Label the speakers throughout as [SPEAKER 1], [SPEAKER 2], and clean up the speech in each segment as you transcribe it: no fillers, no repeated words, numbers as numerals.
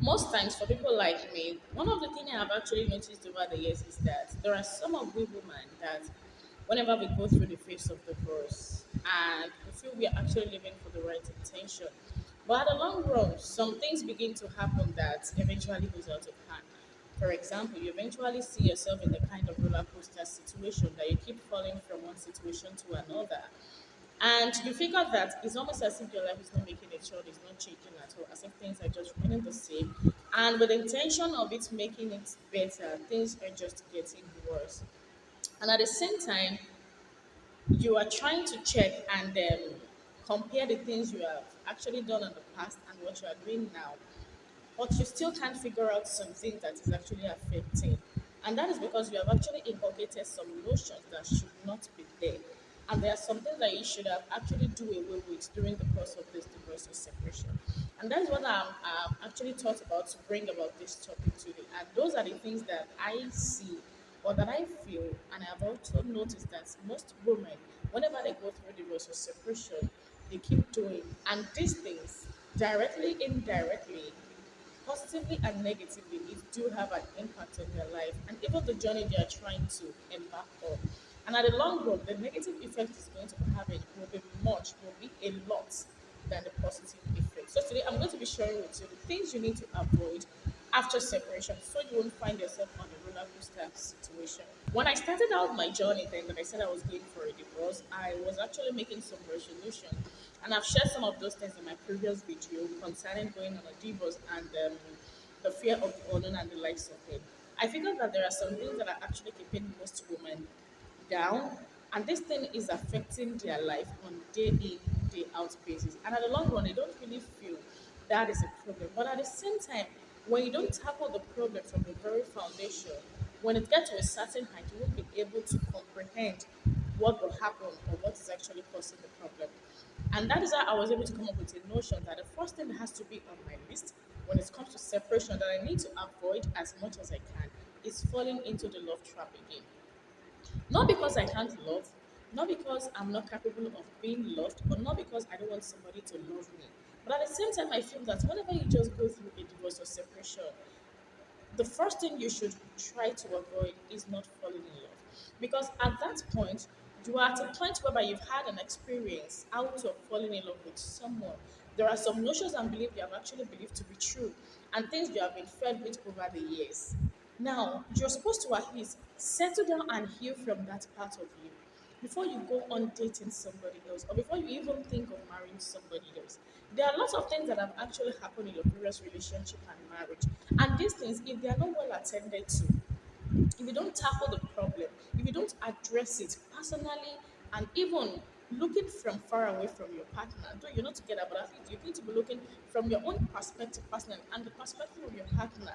[SPEAKER 1] Most times for people like me, one of the things I have actually noticed over the years is that there are some of we women that whenever we go through the phase of divorce and we feel we are actually living for the right intention. But at the long run, some things begin to happen that eventually goes out of hand. For example, you eventually see yourself in the kind of roller coaster situation that you keep falling from one situation to another. And you figure that it's almost as if your life is not making a change, it's not changing at all, as if things are just remaining the same. And with the intention of it making it better, things are just getting worse. And at the same time, you are trying to check and compare the things you have actually done in the past and what you are doing now, but you still can't figure out something that is actually affecting. And that is because you have actually inculcated some notions that should not be there. And there are some things that you should have actually do away with during the course of this divorce or separation. And that is what I'm actually thought about to bring about this topic today. And those are the things that I see or that I feel, and I've also noticed that most women, whenever they go through divorce or separation, they keep doing. And these things, directly, indirectly, positively and negatively, it do have an impact on their life and even the journey they are trying to embark on. And at the long run, the negative effect is going to have it will be much, will be a lot than the positive effect. So today I'm going to be sharing with you the things you need to avoid after separation so you won't find yourself on a roller coaster situation. When I started out my journey, then when I said I was going for a divorce, I was actually making some resolution, and I've shared some of those things in my previous video concerning going on a divorce and the fear of the unknown and the likes of it. I figured that there are some things that are actually keeping most women down, and this thing is affecting their life on day in, day out basis. And at the long run, they don't really feel that is a problem. But at the same time, when you don't tackle the problem from the very foundation, when it gets to a certain height, you won't be able to comprehend what will happen or what is actually causing the problem. And that is how I was able to come up with a notion that the first thing that has to be on my list when it comes to separation that I need to avoid as much as I can is falling into the love trap again. Not because I can't love, not because I'm not capable of being loved, but not because I don't want somebody to love me. But at the same time, I feel that whenever you just go through a divorce or separation, the first thing you should try to avoid is not falling in love. Because at that point, you are at a point whereby you've had an experience out of falling in love with someone. There are some notions and beliefs you have actually believed to be true and things you have been fed with over the years. Now, you're supposed to at least settle down and heal from that part of you before you go on dating somebody else or before you even think of marrying somebody else. There are lots of things that have actually happened in your previous relationship and marriage. And these things, if they are not well attended to, if you don't tackle the problem, if you don't address it personally, and even looking from far away from your partner, though you're not together, but at least you need to be looking from your own perspective personally and the perspective of your partner.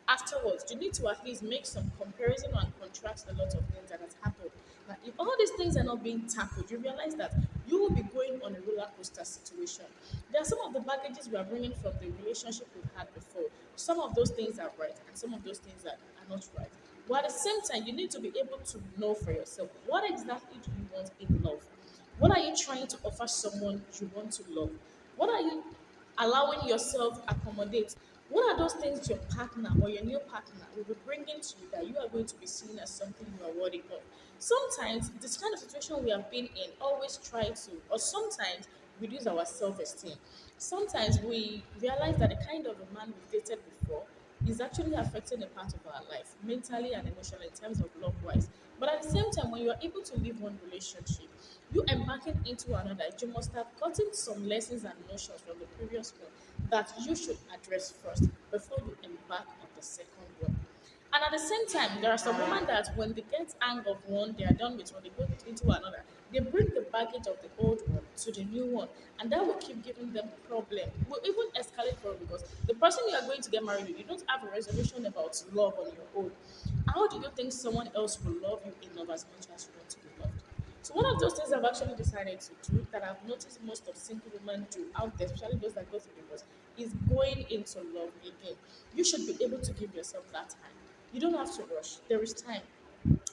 [SPEAKER 1] Afterwards, you need to at least make some comparison and contrast a lot of things that has happened. Now, if all these things are not being tackled, you realize that you will be going on a roller coaster situation. There are some of the baggages we are bringing from the relationship we've had before. Some of those things are right, and some of those things are not right. But at the same time, you need to be able to know for yourself what exactly do you want in love? What are you trying to offer someone you want to love? What are you allowing yourself accommodate? What are those things your partner or your new partner will be bringing to you that you are going to be seen as something you are worthy of? Sometimes this kind of situation we have been in always try to, or sometimes reduce our self-esteem. Sometimes we realize that the kind of a man we've dated before is actually affecting a part of our life, mentally and emotionally, in terms of love wise. But at the same time, when you are able to leave one relationship, you embarking into another, you must have gotten some lessons and notions from the previous one that you should address first before you embark on the second one. And at the same time, there are some women that when they get hang of one, they are done with one, they go into another. They bring the baggage of the old one to the new one, and that will keep giving them problem. Will even escalate for because the person you are going to get married with, you don't have a resolution about love on your own. How do you think someone else will love you enough as much as you want to be loved? So one of those things I've actually decided to do that I've noticed most of single women do out there, especially those that go through divorce, is going into love again. You should be able to give yourself that time. You don't have to rush. There is time.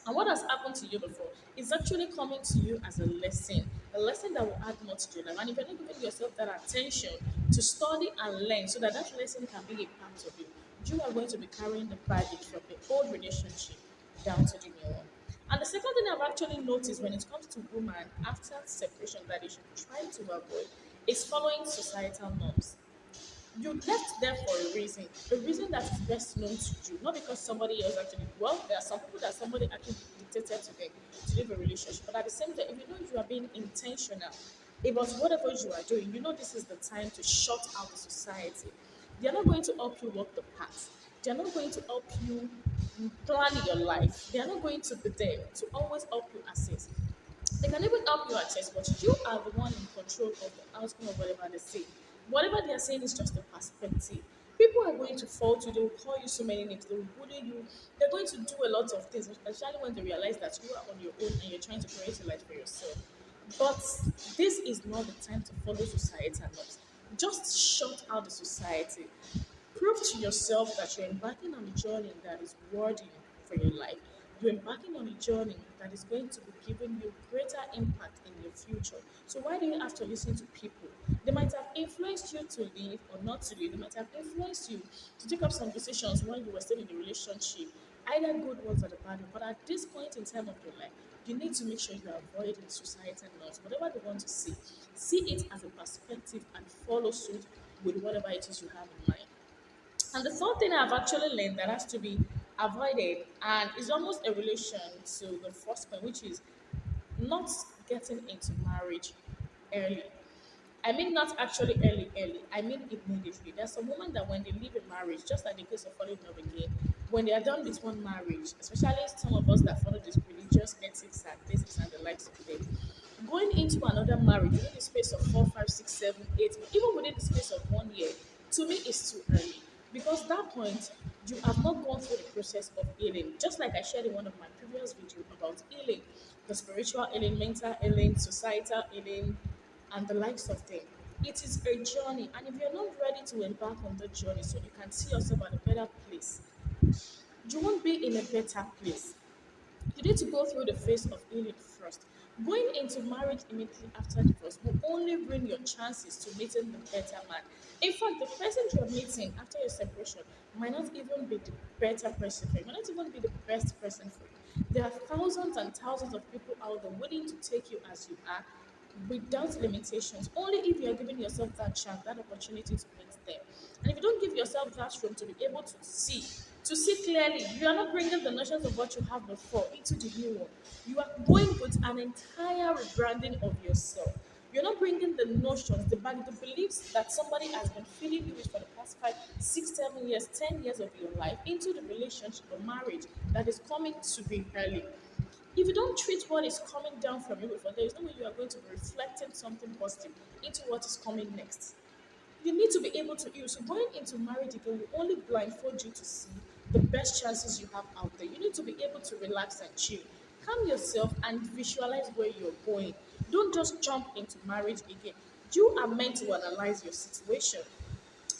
[SPEAKER 1] And what has happened to you before is actually coming to you as a lesson that will add more to your life. And if you're not giving yourself that attention to study and learn so that that lesson can be a part of you, you are going to be carrying the baggage from the old relationship down to the new one. And the second thing I've actually noticed when it comes to women after separation that they should try to avoid is following societal norms. You left there for a reason that is best known to you, not because somebody else actually. Well, there are some people that somebody actually dictated to them to live a relationship, but at the same time, if you know you are being intentional about whatever you are doing, you know this is the time to shut out the society. They are not going to help you walk the path. They are not going to help you plan your life. They are not going to be there to always help you assess. They can even help you access, but you are the one in control of the outcome of whatever they say. Whatever they are saying is just a perspective. People are going to fault you, they will call you so many names, they will bully you, they're going to do a lot of things, especially when they realize that you are on your own and you're trying to create a life for yourself. But this is not the time to follow society and norms. Just shut out the society. Prove to yourself that you're embarking on a journey that is worthy for your life. You're embarking on a journey that is going to be giving you greater impact in your future. So why do you have to listen to people? They might have influenced you to leave or not to leave. They might have influenced you to take up some decisions when you were still in the relationship, either good ones or the bad ones. But at this point in time of your life, you need to make sure you are avoiding societal norms. Whatever they want to see it as a perspective and follow suit with whatever it is you have in mind. And the third thing I've actually learned that has to be avoided and is almost a relation to the first point, which is not getting into marriage early. I mean, not actually early. I mean immediately. There's some women that when they leave a marriage, just like the case of falling in love again, when they are done with one marriage, especially some of us that follow this religious ethics and basics and the likes of them, going into another marriage within the space of 4, 5, 6, 7, 8, even within the space of 1 year, to me is too early. Because that point, you have not gone through the process of healing. Just like I shared in one of my previous videos about healing, the spiritual healing, mental healing, societal healing, and the likes of them. It is a journey, and if you're not ready to embark on the journey so you can see yourself at a better place, you won't be in a better place. You need to go through the phase of healing first. Going into marriage immediately after divorce will only bring your chances to meeting the better man. In fact, the person you're meeting after your separation might not even be the better person for you, might not even be the best person for you. There are thousands and thousands of people out there willing to take you as you are without limitations, only if you are giving yourself that chance, that opportunity to meet them. And if you don't give yourself that room to be able to see clearly, you are not bringing the notions of what you have before into the new one. You are going with an entire rebranding of yourself. You're not bringing the notions, the beliefs that somebody has been feeding you with for the past 5, 6, 7 years, 10 years of your life into the relationship or marriage that is coming to be early. If you don't treat what is coming down from you before, there is no way you are going to be reflecting something positive into what is coming next. You need to be able to use. So going into marriage again will only blindfold you to see the best chances you have out there. You need to be able to relax and chill. Calm yourself and visualize where you're going. Don't just jump into marriage again. You are meant to analyze your situation.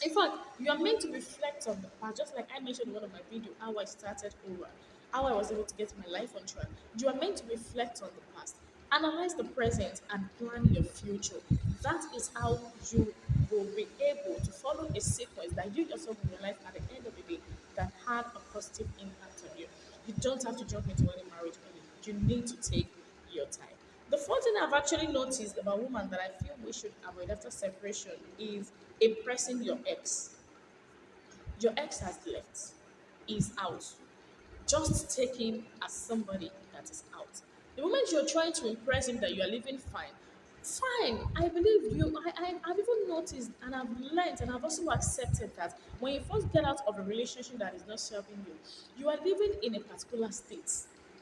[SPEAKER 1] In fact, you are meant to reflect on the past, just like I mentioned in one of my videos, how I started over, how I was able to get my life on track. You are meant to reflect on the past, analyze the present, and plan your future. That is how you will be able to follow a sequence that you yourself will realize at the end of the day that had a positive impact on you. You don't have to jump into any marriage early. You need to take your time. The fourth thing I've actually noticed about women that I feel we should avoid after separation is impressing your ex. Your ex has left, is out. Just take him as somebody that is out. The moment you're trying to impress him that you are living fine, fine. I believe you. I've even noticed and I've learned and I've also accepted that when you first get out of a relationship that is not serving you, you are living in a particular state.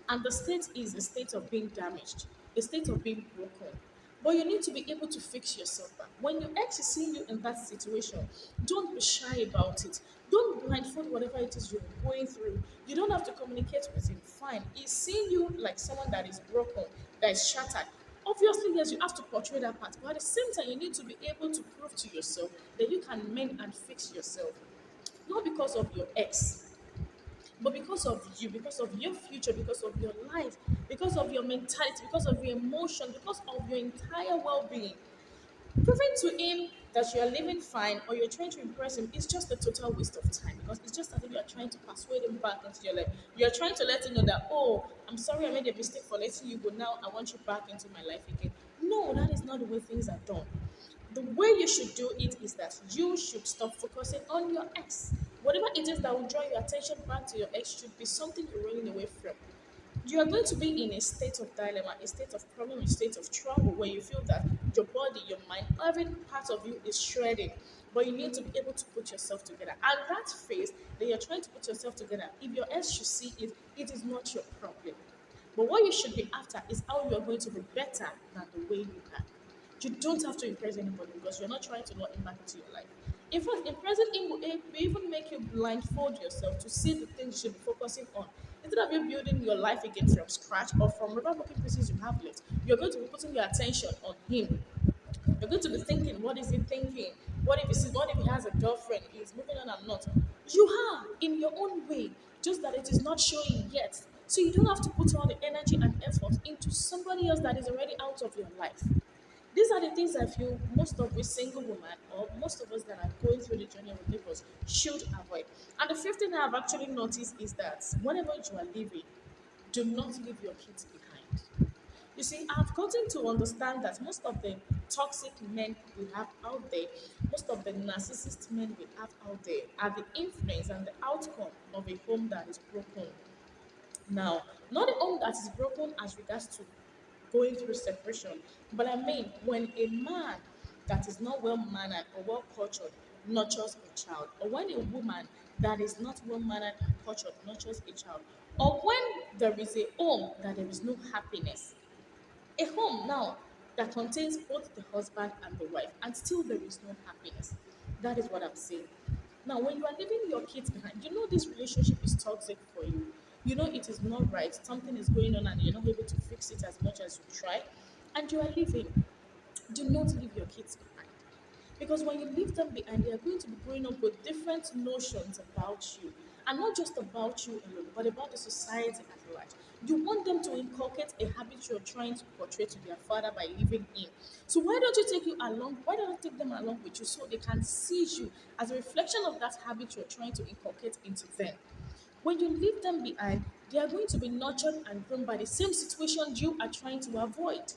[SPEAKER 1] And the state is a state of being damaged, a state of being broken. But you need to be able to fix yourself back. When your ex is seeing you in that situation, don't be shy about it. Don't blindfold whatever it is you're going through. You don't have to communicate with him. Fine. He's seeing you like someone that is broken, that is shattered. Obviously, yes, you have to portray that part. But at the same time, you need to be able to prove to yourself that you can mend and fix yourself. Not because of your ex. But because of you, because of your future, because of your life, because of your mentality, because of your emotion, because of your entire well being, proving to him that you are living fine or you're trying to impress him is just a total waste of time because it's just as if you are trying to persuade him back into your life. You're trying to let him know that, oh, I'm sorry I made a mistake for letting you go. Now I want you back into my life again. No, that is not the way things are done. The way you should do it is that you should stop focusing on your ex. Whatever it is that will draw your attention back to your ex should be something you're running away from. You are going to be in a state of dilemma, a state of problem, a state of trouble where you feel that your body, your mind, every part of you is shredding. But you need to be able to put yourself together. And that phase that you're trying to put yourself together, if your ex should see it, it is not your problem. But what you should be after is how you're going to be better than the way you are. You don't have to impress anybody because you're not trying to lure him back into your life. In fact, impressing him will even make you blindfold yourself to see the things you should be focusing on. Instead of you building your life again from scratch or from whatever broken pieces you have left, you're going to be putting your attention on him. You're going to be thinking, what is he thinking? What if he has a girlfriend? He's moving on and not. You are in your own way, just that it is not showing yet. So you don't have to put all the energy and effort into somebody else that is already out of your life. These are the things I feel most of us single women or most of us that are going through the journey with divorce should avoid. And the fifth thing I've actually noticed is that whenever you are leaving, do not leave your kids behind. You see, I've gotten to understand that most of the toxic men we have out there, most of the narcissist men we have out there, are the influence and the outcome of a home that is broken. Now, not a home that is broken as regards to going through separation, but I mean when a man that is not well mannered or well cultured nurtures a child, or when a woman that is not well mannered and cultured nurtures a child, or when there is a home that there is no happiness, a home now that contains both the husband and the wife, and still there is no happiness. That is what I'm saying. Now, when you are leaving your kids behind, you know this relationship is toxic for you. You know it is not right. Something is going on, and you're not able to fix it as much as you try, and you are leaving. Do not leave your kids behind. Because when you leave them behind, they are going to be growing up with different notions about you. And not just about you alone, but about the society at large. You want them to inculcate a habit you're trying to portray to their father by living in. So why don't you take you along? Why don't you take them along with you so they can see you as a reflection of that habit you're trying to inculcate into them? When you leave them behind, they are going to be nurtured and grown by the same situation you are trying to avoid.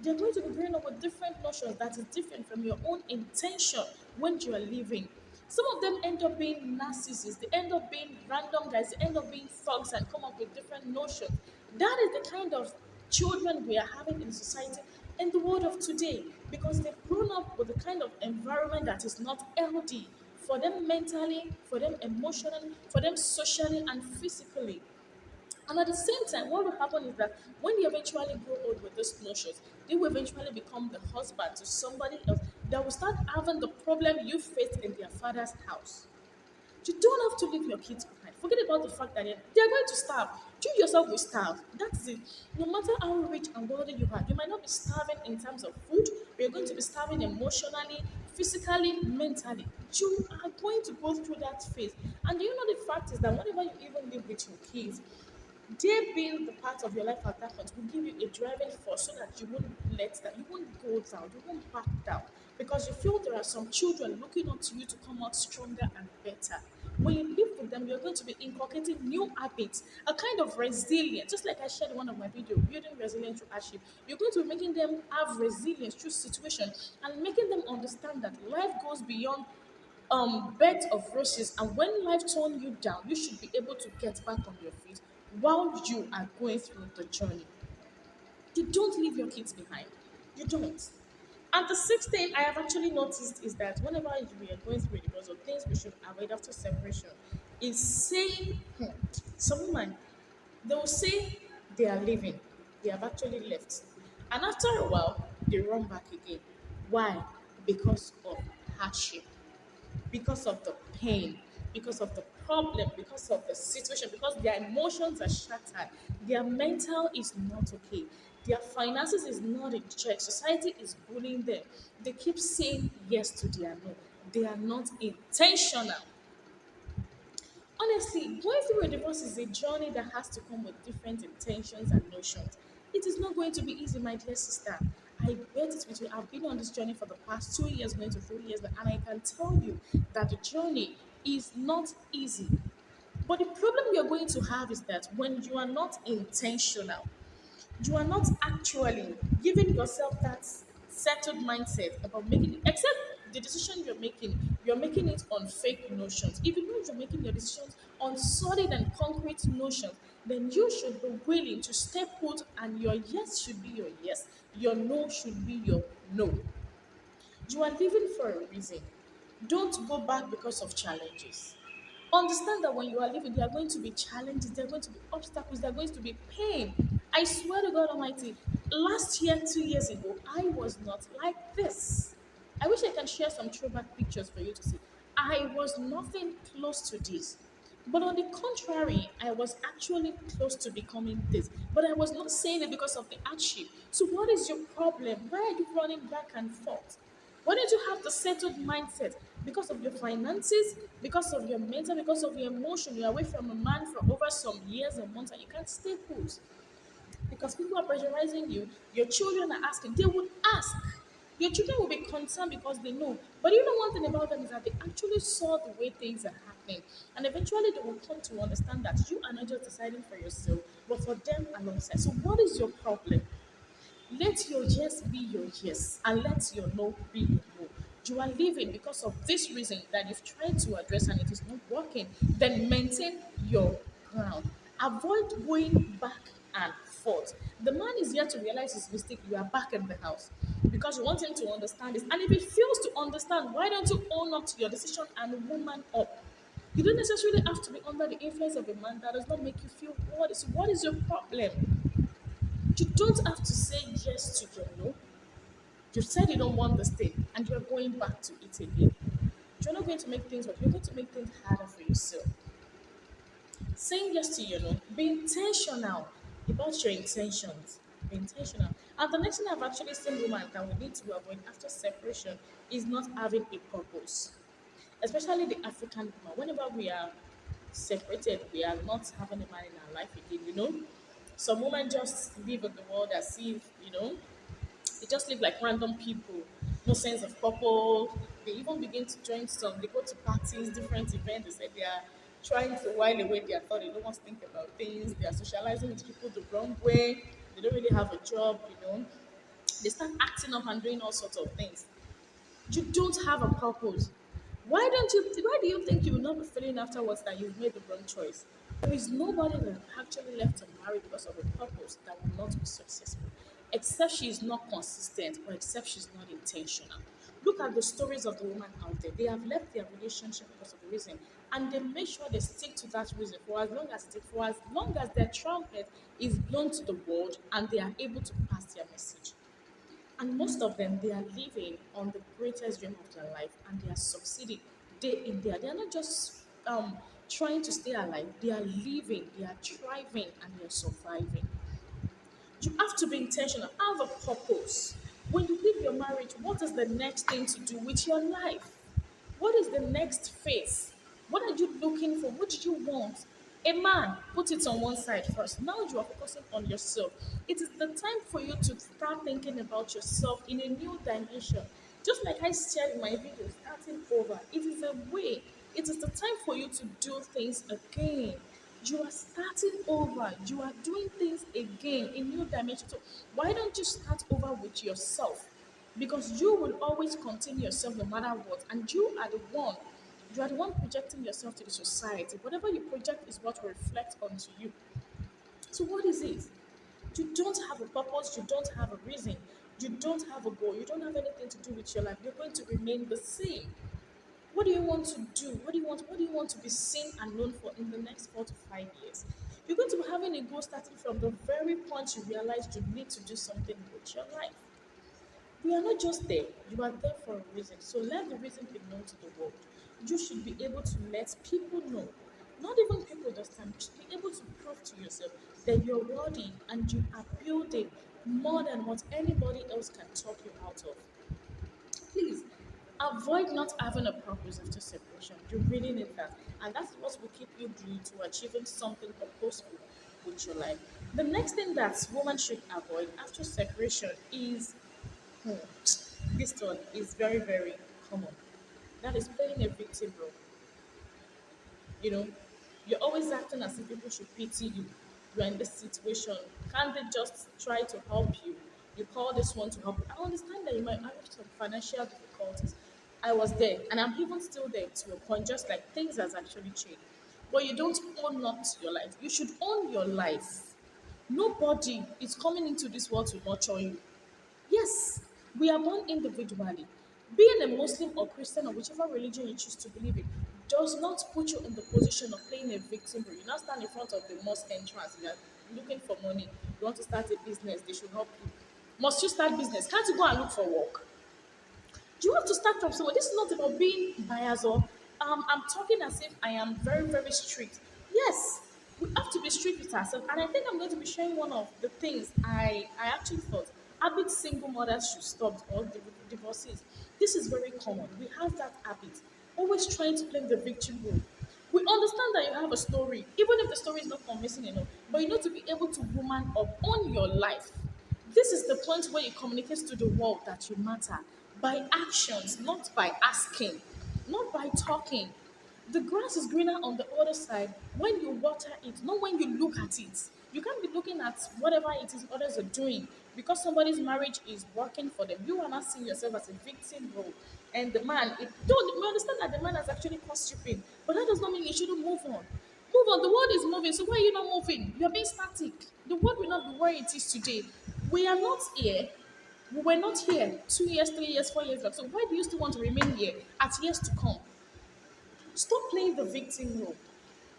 [SPEAKER 1] They're going to be growing up with different notions that is different from your own intention when you are living. Some of them end up being narcissists, they end up being random guys, they end up being thugs and come up with different notions. That is the kind of children we are having in society in the world of today because they've grown up with the kind of environment that is not healthy for them mentally, for them emotionally, for them socially and physically. And at the same time, what will happen is that when they eventually grow old with these notions, they will eventually become the husband to somebody else that will start having the problem you faced in their father's house. You don't have to leave your kids behind. Forget about the fact that they're going to starve. You yourself will starve. That's it. No matter how rich and wealthy you are, you might not be starving in terms of food, but you're going to be starving emotionally, physically, mentally. You are going to go through that phase. And do you know the fact is that whenever you even live with your kids, they being the part of your life at that point will give you a driving force so that you won't let that, you won't go down, you won't back down. Because you feel there are some children looking up to you to come out stronger and better. When you live with them, you're going to be inculcating new habits, a kind of resilience. Just like I shared in one of my videos, building resilience through hardship. You're going to be making them have resilience through situation and making them understand that life goes beyond bed of roses, and when life turns you down you should be able to get back on your feet while you are going through the journey. You don't leave your kids behind. You don't. And the sixth thing I have actually noticed is that whenever we are going through a divorce or things we should avoid after separation is saying, some women, they will say they are leaving, they have actually left. And after a while, they run back again. Why? Because of hardship, because of the pain, because of the problem, because of the situation, because their emotions are shattered, their mental is not okay, their finances is not in check, society is bullying them. They keep saying yes to their no. They are not intentional. Honestly, going through a divorce is a journey that has to come with different intentions and notions. It is not going to be easy, my dear sister. I bet it with you. I've been on this journey for the past 2 years, going to 3 years, and I can tell you that the journey is not easy. But the problem you're going to have is that when you are not intentional, you are not actually giving yourself that settled mindset about making it, except the decision you're making it on fake notions. If you know you're making your decisions on solid and concrete notions, then you should be willing to stay put, and your yes should be your yes, your no should be your no. You are living for a reason. Don't go back because of challenges. Understand that when you are living, there are going to be challenges, there are going to be obstacles, there are going to be pain. I swear to God Almighty, last year, 2 years ago, I was not like this. I wish I can share some throwback pictures for you to see. I was nothing close to this. But on the contrary, I was actually close to becoming this. But I was not saying it because of the hardship. So, what is your problem? Why are you running back and forth? Why don't you have the settled mindset? Because of your finances, because of your mental, because of your emotion, you're away from a man for over some years and months and you can't stay put. Because people are pressurizing you, your children are asking, they would ask. Your children will be concerned because they know. But you know one thing about them is that they actually saw the way things are happening. And eventually they will come to understand that you are not just deciding for yourself, but for them alongside. So what is your problem? Let your yes be your yes, and let your no be your no. You are living because of this reason that you've tried to address and it is not working. Then maintain your ground. Avoid going back and forth. The man is here to realize his mistake. You are back in the house because you want him to understand this. And if he fails to understand, why don't you own up to your decision and woman up? You don't necessarily have to be under the influence of a man that does not make you feel what is. What is your problem? You don't have to say yes to your no. You said you don't want this thing and you're going back to it again. You're not going to make things work. You're going to make things harder for yourself. Saying yes to your no. Be intentional about your intentions. Be intentional. And the next thing I've actually seen women that we need to avoid after separation is not having a purpose. Especially the African woman. Whenever we are separated, we are not having a man in our life again. Some women just live in the world as if, they just live like random people, no sense of purpose. They even begin to join some. They go to parties, different events. They say they are trying to while away their thought. They don't want to think about things. They are socializing with people the wrong way. They don't really have a job. They start acting up and doing all sorts of things. You don't have a purpose. Why do you think you will not be feeling afterwards that you've made the wrong choice? There is nobody that actually left to marry because of a purpose that will not be successful. Except she is not consistent or except she's not intentional. Look at the stories of the women out there. They have left their relationship because of the reason. And they make sure they stick to that reason for as long as their trumpet is blown to the world and they are able to pass their message. And most of them, they are living on the greatest dream of their life and they are succeeding day in, day out. They are not just trying to stay alive, they are living, they are thriving, and they are surviving. You have to be intentional, have a purpose. When you leave your marriage, what is the next thing to do with your life? What is the next phase? What are you looking for? What do you want? A man, put it on one side first. Now you are focusing on yourself. It is the time for you to start thinking about yourself in a new dimension. Just like I shared in my video, starting over. It is a way. It is the time for you to do things again. You are starting over. You are doing things again in new dimension. So why don't you start over with yourself? Because you will always continue yourself no matter what, and you are the one projecting yourself to the society. Whatever you project is what will reflect onto you. So what is it? You don't have a purpose, you don't have a reason, you don't have a goal, you don't have anything to do with your life. You're going to remain the same. What do you want to do? What do you want to be seen and known for in the next 4 to 5 years? You're going to be having a goal starting from the very point you realize you need to do something with your life. We are not just there. You are there for a reason. So let the reason be known to the world. You should be able to let people know. Not even people this time. You should be able to prove to yourself that you're worthy and you are building more than what anybody else can talk you out of. Please Avoid not having a purpose after separation. You really need that. And that's what will keep you glued to achieving something purposeful with your life. The next thing that women should avoid after separation is hmm, this one is very, very common. That is playing a victim role. You know, you're always acting as if people should pity you. You're in this situation. Can't they just try to help you? You call this one to help you. I understand that you might have some financial difficulties. I was there, and I'm even still there to a point, just like things has actually changed. But you don't own up to your life. You should own your life. Nobody is coming into this world to nurture you. Yes, we are born individually. Being a Muslim or Christian or whichever religion you choose to believe in does not put you in the position of playing a victim role. You now stand in front of the mosque entrance, you are looking for money, you want to start a business, they should help you. Must you start business? Can't you go and look for work? You have to start from somewhere. This is not about being biased or I'm talking as if I am very, very strict. Yes, we have to be strict with ourselves. And I think I'm going to be sharing one of the things I actually thought habit single mothers should stop or divorcees. This is very common. We have that habit. Always trying to play the victim role. We understand that you have a story, even if the story is not convincing enough, but you need to be able to woman up on your life. This is the point where you communicate to the world that you matter by actions, not by asking, not by talking. The grass is greener on the other side when you water it, not when you look at it. You can't be looking at whatever it is others are doing because somebody's marriage is working for them. You are not seeing yourself as a victim role. And the man, don't we understand that the man has actually caused you pain, but that does not mean you shouldn't move on. Move on. The world is moving, so why are you not moving? You are being static. The world will not be where it is today. We are not here. We were not here 2 years, 3 years, 4 years back. So why do you still want to remain here at years to come? Stop playing the victim role.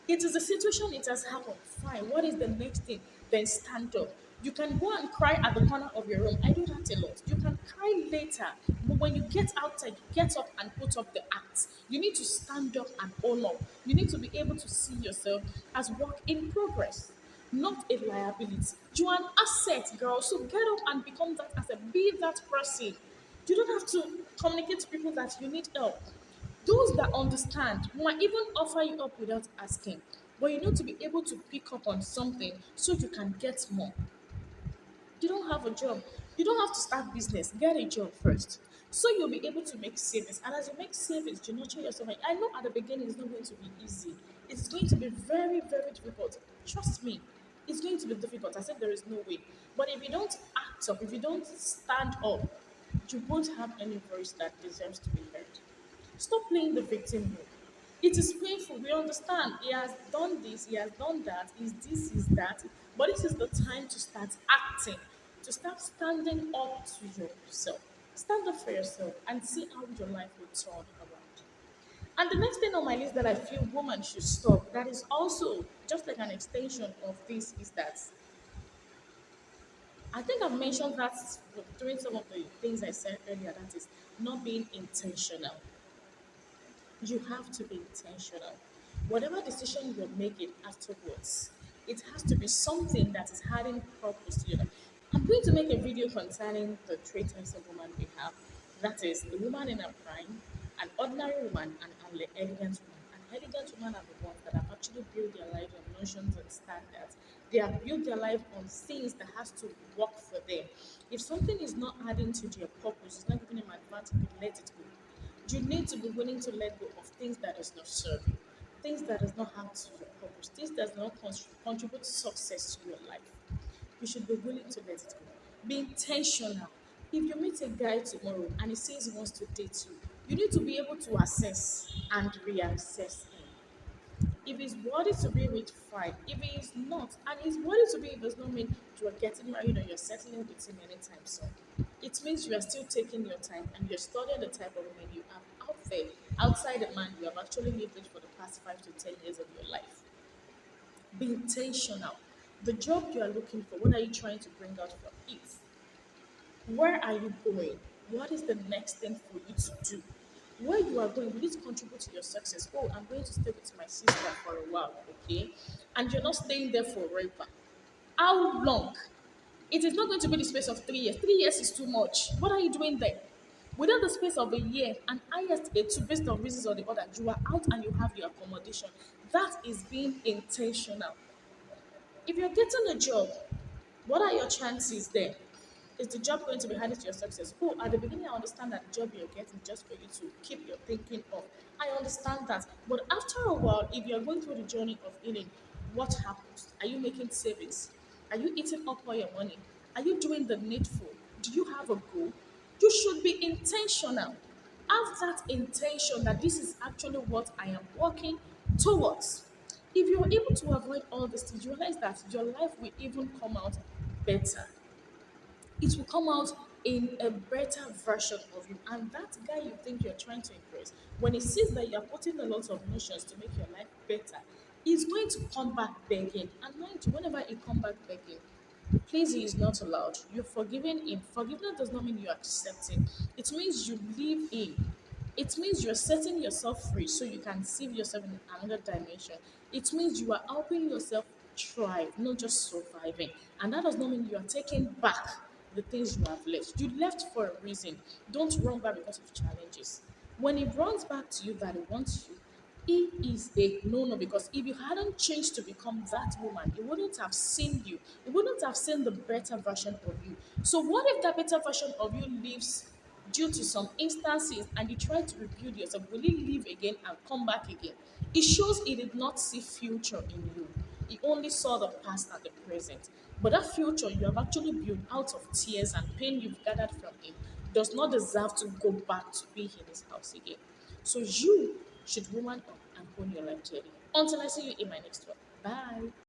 [SPEAKER 1] It is a situation, it has happened. Fine. What is the next thing? Then stand up. You can go and cry at the corner of your room. I do that a lot. You can cry later. But when you get outside, get up and put up the act. You need to stand up and own up. You need to be able to see yourself as work in progress, not a liability. You are an asset, girl. So get up and become that asset. Be that person. You don't have to communicate to people that you need help. Those that understand might even offer you up without asking. But you need to be able to pick up on something so you can get more. You don't have a job. You don't have to start business. Get a job first. So you'll be able to make savings. And as you make savings, you nurture yourself. I know at the beginning it's not going to be easy. It's going to be very, very difficult. Trust me. It's going to be difficult. I said there is no way. But if you don't act up, if you don't stand up, you won't have any voice that deserves to be heard. Stop playing the victim role. It is painful. We understand. He has done this, he has done that, is this, is that. But this is the time to start acting, to start standing up to yourself. Stand up for yourself and see how your life will turn around. And the next thing on my list that I feel women should stop, that is also just like an extension of this, is that I think I've mentioned that during some of the things I said earlier, that is not being intentional. You have to be intentional. Whatever decision you're making afterwards, it has to be something that is adding purpose to your life. I'm going to make a video concerning the three types of woman we have. That is the woman in her prime, an ordinary woman, and an elegant woman. An elegant woman are the ones that have actually built their life on notions and standards. They have built their life on things that has to work for them. If something is not adding to their purpose, it's not giving them advantage, let it go. You need to be willing to let go of things that does not serve you, things that does not add to your purpose, things that does not contribute success to your life. You should be willing to let it go. Be intentional. If you meet a guy tomorrow and he says he wants to date you, you need to be able to assess and reassess him. If he's worthy to be with, fine. If he is not, and he's worthy to be, it does not mean you are getting married or you're settling with him anytime soon. It means you are still taking your time and you're studying the type of woman you have out there, outside the man you have actually lived with for the past 5 to 10 years of your life. Be intentional. The job you are looking for, what are you trying to bring out from it? Where are you going? What is the next thing for you to do? Where you are going, will it contribute to your success? Oh, I'm going to stay with my sister for a while, okay? And you're not staying there forever. How long? It is not going to be the space of 3 years. 3 years is too much. What are you doing there? Within the space of a year, and highest a two based on reasons or the other, you are out and you have your accommodation. That is being intentional. If you're getting a job, what are your chances there? Is the job going to be harder to your success? Oh, at the beginning, I understand that the job you're getting just for you to keep your thinking up. I understand that. But after a while, if you're going through the journey of healing, what happens? Are you making savings? Are you eating up all your money? Are you doing the needful? Do you have a goal? You should be intentional. Have that intention that this is actually what I am working towards. If you're able to avoid all these things, you realize that your life will even come out better. It will come out in a better version of you. And that guy you think you're trying to impress, when he sees that you're putting a lot of notions to make your life better, he's going to come back begging. And mind you, whenever he come back begging, please, he is not allowed. You're forgiving him. Forgiveness does not mean you accept him. It means you leave him. It means you're setting yourself free so you can see yourself in another dimension. It means you are helping yourself thrive, not just surviving. And that does not mean you are taking back the things you have left. You left for a reason. Don't run back because of challenges. When it runs back to you that it wants you, he is a no-no, because if you hadn't changed to become that woman, he wouldn't have seen you. He wouldn't have seen the better version of you. So what if that better version of you leaves due to some instances and you try to rebuild yourself? Will he leave again and come back again? It shows he did not see future in you. He only saw the past and the present. But that future you have actually built out of tears and pain you've gathered from him does not deserve to go back to be in his house again. So you should woman up and own your life clearly. Until I see you in my next one. Bye.